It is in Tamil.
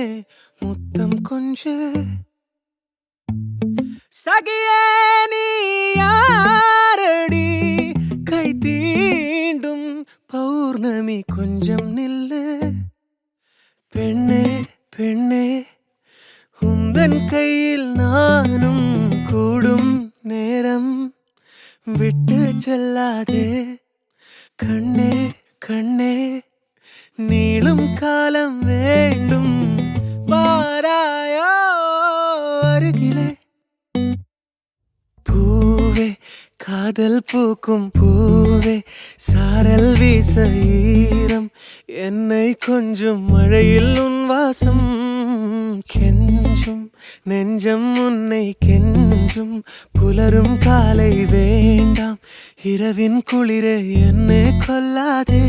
பெண்ணே முத்தம் கொஞ்சு சகியே நீ யாரடி கை தீண்டும் பௌர்ணமி கொஞ்சம் நில்லு பெண்ணே பெண்ணே உந்தன் கையில் நானும் கூடும் நேரம் விட்டு செல்லாதே கண்ணே கண்ணே நீளும் காலம் வேண்டும் வாராயோ அருகிலே பூவே காதல் பூக்கும் பூவே சாரல் வீச ஈரம் என்னை கொஞ்சம் மழையில் உன் வாசம் கெஞ்சும் நெஞ்சம் உன்னை கெஞ்சும் புலரும் காலை வேண்டாம் இரவின் குளிரே என்னை கொல்லாதே